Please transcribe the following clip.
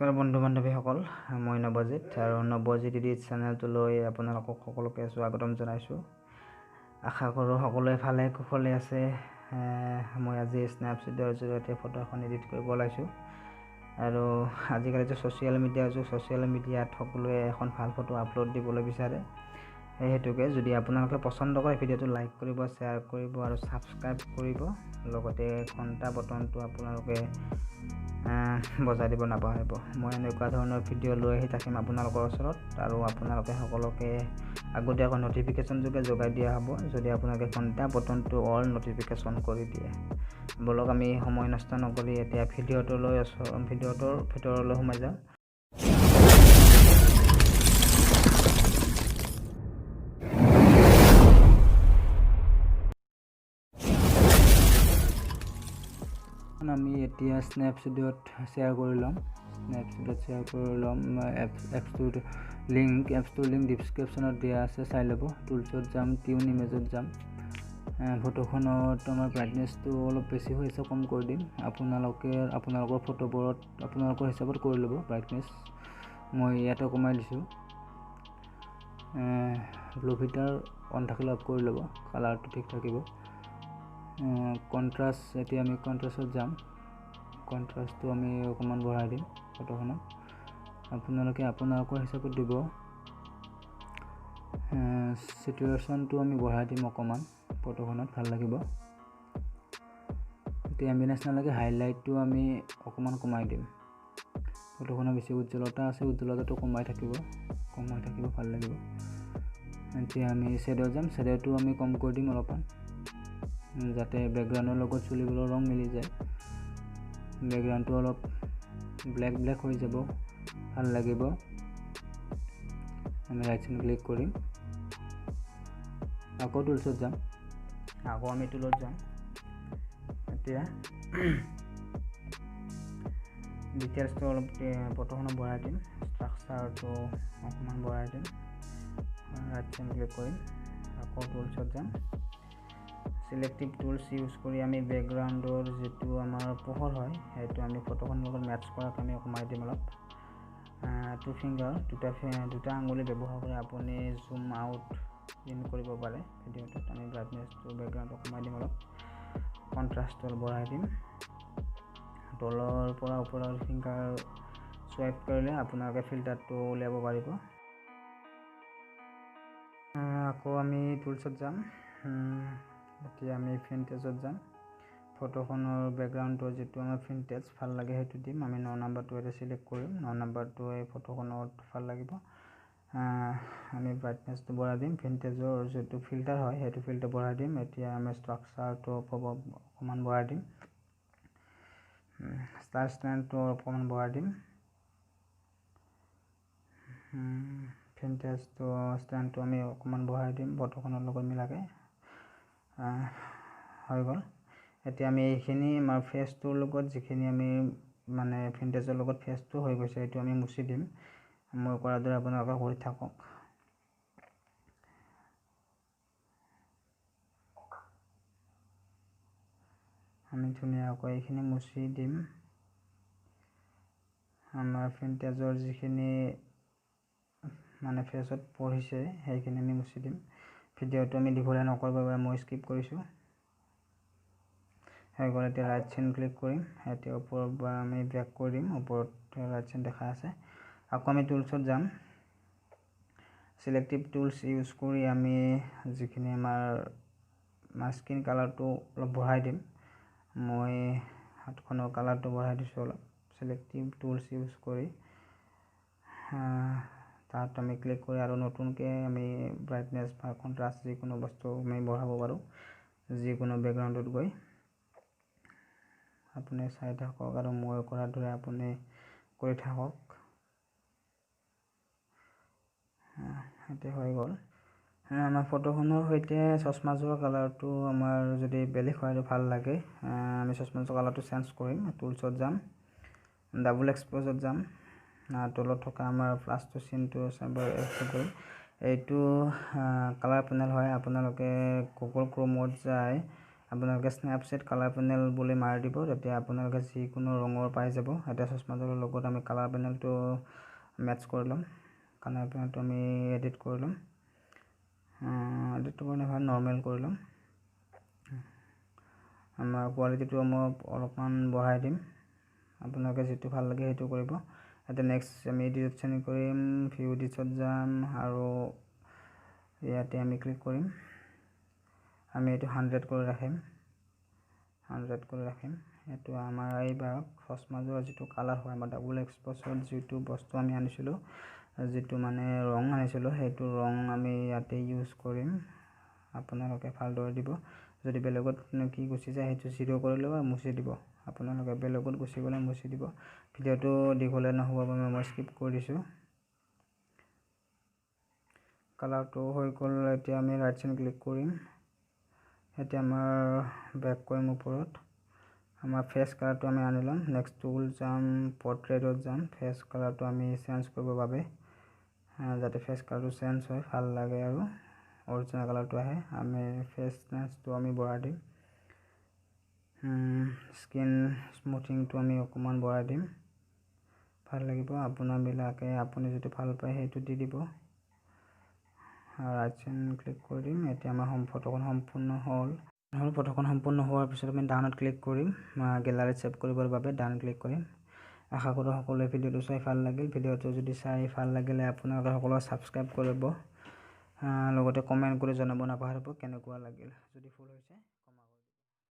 নমস্কাৰ বন্ধু বান্ধৱীসকল, মই নবজিত আৰু নবজিত ইডিট চেনেলটোলৈ আপোনালোকক সকলোকে স্বাগতম জনাইছোঁ। আশা কৰোঁ সকলোৱে ভালে কুশলে আছে। মই আজি স্নেপচিডৰ জৰিয়তে ফটো এখন এডিট কৰিব ওলাইছোঁ আৰু আজিকালিতো ছ'চিয়েল মিডিয়াৰ যুগ। ছ'চিয়েল মিডিয়াত সকলোৱে এখন ভাল ফটো আপলোড দিবলৈ বিচাৰে। সেই হেতুকে যদি আপোনালোকে পচন্দ কৰে ভিডিঅ'টো লাইক কৰিব, শ্বেয়াৰ কৰিব আৰু ছাবস্ক্ৰাইব কৰিব। লগতে ঘণ্টা বটনটো আপোনালোকে বজাই দিব নাপাহৰিব। মই এনেকুৱা ধৰণৰ ভিডিঅ' লৈ আহি থাকিম আপোনালোকৰ ওচৰত আৰু আপোনালোকে সকলোকে আগতীয়াকৈ নটিফিকেশ্যন যোগে যোগাই দিয়া হ'ব যদি আপোনালোকে ঘণ্টা বটনটো অল নটিফিকেশ্যন কৰি দিয়ে। বলক আমি সময় নষ্ট নকৰি এতিয়া ভিডিঅ'টোৰ ভিতৰলৈ সোমাই যাওঁ। আমি এতিয়া স্নেপচিডত শ্বেয়াৰ কৰি ল'ম। এপছটোৰ লিংক ডিছক্ৰিপশ্যনত দিয়া আছে, চাই ল'ব। টুলছত যাম, টিউন ইমেজত যাম। ফটোখনত আমাৰ ব্ৰাইটনেছটো অলপ বেছি হৈ আছে, কম কৰি দিম। আপোনালোকৰ ফটোবোৰত আপোনালোকৰ হিচাপত কৰি ল'ব ব্ৰাইটনেছ। মই ইয়াতে কমাই দিছোঁ। ব্লু ফিল্টাৰ অন থাকিলে অফ কৰি ল'ব, কালাৰটো ঠিক থাকিব। কণ্ট্ৰাষ্ট, এতিয়া আমি কণ্ট্ৰাষ্টত যাম। কণ্ট্ৰাষ্টটো আমি অকণমান বঢ়াই দিম ফটোখনত। আপোনালোকে আপোনালোকৰ হিচাপত দিব। চেচুৰেশ্যনটো আমি বঢ়াই দিম অকণমান, ফটোখনত ভাল লাগিব। এতিয়া এম্বিয়েন্স নালাগে, হাইলাইটটো আমি অকণমান কমাই দিম। ফটোখনৰ বেছি উজ্জ্বলতা আছে, উজ্জ্বলতাটো কমাই থাকিব, ভাল লাগিব। এতিয়া আমি শ্বেডত যাম। শ্বেডটো আমি কম কৰি দিম অলপমান, যাতে বেকগ্ৰাউণ্ডৰ লগত চুলিবোৰৰ ৰং মিলি যায়। বেকগ্ৰাউণ্ডটো অলপ ব্লেক হৈ যাব, ভাল লাগিব। আমি ৰাইট চাইড ক্লিক কৰিম, আকৌ টুলছত যাম। এতিয়া ডিটেইলছটো অলপ ফটোখনত বঢ়াই দিম, ষ্ট্ৰাকচাৰটো অকণমান বঢ়াই দিম। ৰাইট চাইড ক্লিক কৰিম, আকৌ টুলছত যাম। চিলেক্টিভ টুলছ ইউজ কৰি আমি বেকগ্ৰাউণ্ডৰ যিটো আমাৰ পোহৰ হয় সেইটো আমি ফটোখনৰ লগত মেটচ কৰাক আমি কমাই দিম অলপ। টু ফিংগাৰ, দুটা আঙুলি ব্যৱহাৰ কৰি আপুনি জুম আউট ইন কৰিব পাৰে ভিডিঅ'টোত। আমি ব্ৰাইটনেছটো বেকগ্ৰাউণ্ডটো কমাই দিম অলপ, কণ্ট্ৰাষ্টটো বঢ়াই দিম। তলৰ পৰা ওপৰৰ ফিংগাৰ চুৱাইপ কৰিলে আপোনালোকে ফিল্টাৰটো উলিয়াব পাৰিব। আকৌ আমি টুলছত যাম। এতিয়া আমি ফিনটেজত যাম। ফটোখনৰ বেকগ্ৰাউণ্ডৰ যিটো আমাৰ ফিনটেজ ভাল লাগে সেইটো দিম। আমি 9 নম্বৰটো এটা চিলেক্ট কৰিম। 9 নম্বৰটো এই ফটোখনত ভাল লাগিব। আমি ব্ৰাইটনেছটো বঢ়াই দিম। ফিনটেজৰ যিটো ফিল্টাৰ হয় সেইটো ফিল্টাৰ বঢ়াই দিম। এতিয়া আমি ষ্ট্ৰাকচাৰটো অকণমান বঢ়াই দিম। ষ্টাৰ ষ্টেণ্ডটো অকণমান বঢ়াই দিম। ফিনটেজটো ষ্টেণ্ডটো আমি অকণমান বঢ়াই দিম ফটোখনৰ লগত মিলাকে। হৈ গ'ল। এতিয়া আমি এইখিনি আমাৰ ফেচটোৰ লগত যিখিনি আমি মানে ফিনটেজৰ লগত ফেচটো হৈ গৈছে এইটো আমি মুচি দিম। মই কৰাৰ দৰে আপোনালোকে কৰি থাকক। আমি ধুনীয়াকৈ এইখিনি মুচি দিম। আমাৰ ফিনটেজৰ যিখিনি মানে ফেচত পৰিছে সেইখিনি আমি মুচি দিম। ভিডিঅ'টো আমি দীঘলীয়া নকৰিবৰ বাবে মই স্কিপ কৰিছোঁ। হৈ গ'ল। এতিয়া ৰাইট চাইড ক্লিক কৰিম। এতিয়া ওপৰৰ পৰা আমি বেক কৰি দিম। ওপৰত ৰাইট চাইড দেখা আছে। আকৌ আমি টুলছত যাম। চিলেক্টিভ টুলছ ইউজ কৰি আমি যিখিনি আমাৰ স্কিন কালাৰটো অলপ বঢ়াই দিম। মই হাতখনৰ কালাৰটো বঢ়াই দিছোঁ অলপ। চিলেক্টিভ টুলছ ইউজ কৰি তাত আমি ক্লিক কৰি আৰু নতুনকৈ আমি ব্ৰাইটনেছ বা কণ্ট্ৰাষ্ট যিকোনো বস্তু আমি বঢ়াব পাৰোঁ যিকোনো বেকগ্ৰাউণ্ডত গৈ। আপুনি চাই থাকক আৰু মই কৰাৰ দৰে আপুনি কৰি থাকক। এতিয়া হৈ গ'ল। আমাৰ ফটোখনৰ সৈতে চশমাযোৰৰ কালাৰটো আমাৰ যদি বেলেগ হয় আৰু ভাল লাগে, আমি চশমাযোৰৰ কালাৰটো চেঞ্জ কৰিম। টুলছত যাম, ডাবল এক্সপ'জত যাম। তলত থকা আমাৰ প্লাছটো চিনটো কৰিম। এইটো কালাৰ পেনেল হয়। আপোনালোকে গুগল ক্ৰমত যায় আপোনালোকে স্নেপচিড কালাৰ পেনেল বুলি মাৰি দিব, তেতিয়া আপোনালোকে যিকোনো ৰঙৰ পাই যাব। এতিয়া চশমাযোৰৰ লগত আমি কালাৰ পেনেলটো মেটচ কৰি ল'ম। কালাৰ পেনেলটো আমি এডিট কৰি ল'ম। এডিটটো কাৰণে ভাল নৰ্মেল কৰি ল'ম। আমাৰ কোৱালিটিটো মই অলপমান বঢ়াই দিম, আপোনালোকে যিটো ভাল লাগে সেইটো কৰিব। এতিয়া নেক্সট আমি এডিটত চেঞ্জ কৰিম, ভিউ এডিটত যাম আৰু ইয়াতে আমি ক্লিক কৰিম। আমি এইটো 100 কৰি ৰাখিম, 100 কৰি ৰাখিম। এইটো আমাৰ এইবাৰ চশমাযোৰৰ যিটো কালাৰ হয়, আমাৰ ডাবল এক্সপ'জত যিটো বস্তু আমি আনিছিলোঁ, যিটো মানে ৰং আনিছিলোঁ, সেইটো ৰং আমি ইয়াতে ইউজ কৰিম। আপোনালোকে ভালদৰে দিব। যদি বেলেগত কি গুচি যায় সেইটো 0 কৰি ল'ব, মুছি দিব। আপোনালোকে বেলেগত গুচি গ'লে মুছি দিব। ভিডিঅ'টো দীঘলীয়া নহ'ব বাবে মই স্কিপ কৰি দিছোঁ। কালাৰটো হৈ গ'ল। এতিয়া আমি ৰাইট চাইড ক্লিক কৰিম। এতিয়া আমাৰ বেক কৰিম ওপৰত। আমাৰ ফেচ কালাৰটো আমি আনি ল'ম। নেক্সট টুল যাম, পৰ্ট্ৰেটত যাম। ফেচ কালাৰটো আমি চেঞ্জ কৰিবৰ বাবে, যাতে ফেচ কালাৰটো চেঞ্জ হয়, ভাল লাগে আৰু অৰিজিনেল কালাৰটো আহে। আমি ফেচনেছটো আমি বঢ়াই দিম। স্কিন স্মুথিংটো আমি অকণমান বঢ়াই দিম, ভাল লাগিব। আপোনাৰবিলাকে আপুনি যিটো ভাল পায় সেইটো দি দিব। ৰাইট চাইড ক্লিক কৰি দিম। এতিয়া আমাৰ ফটোখন সম্পূৰ্ণ হ'ল। ফটোখন সম্পূৰ্ণ হোৱাৰ পিছত আমি ডাউনত ক্লিক কৰিম, গেলাৰীত ছেভ কৰিবৰ বাবে ডাউন ক্লিক কৰিম। আশা কৰোঁ সকলোৱে ভিডিঅ'টো চাই ভাল লাগিল। ভিডিঅ'টো যদি চাই ভাল লাগিলে আপোনালোকে সকলোৱে ছাবস্ক্ৰাইব কৰিব, লগতে কমেণ্ট কৰি জনাব নাপাহৰিব কেনেকুৱা লাগিল। যদি ভুল হৈছে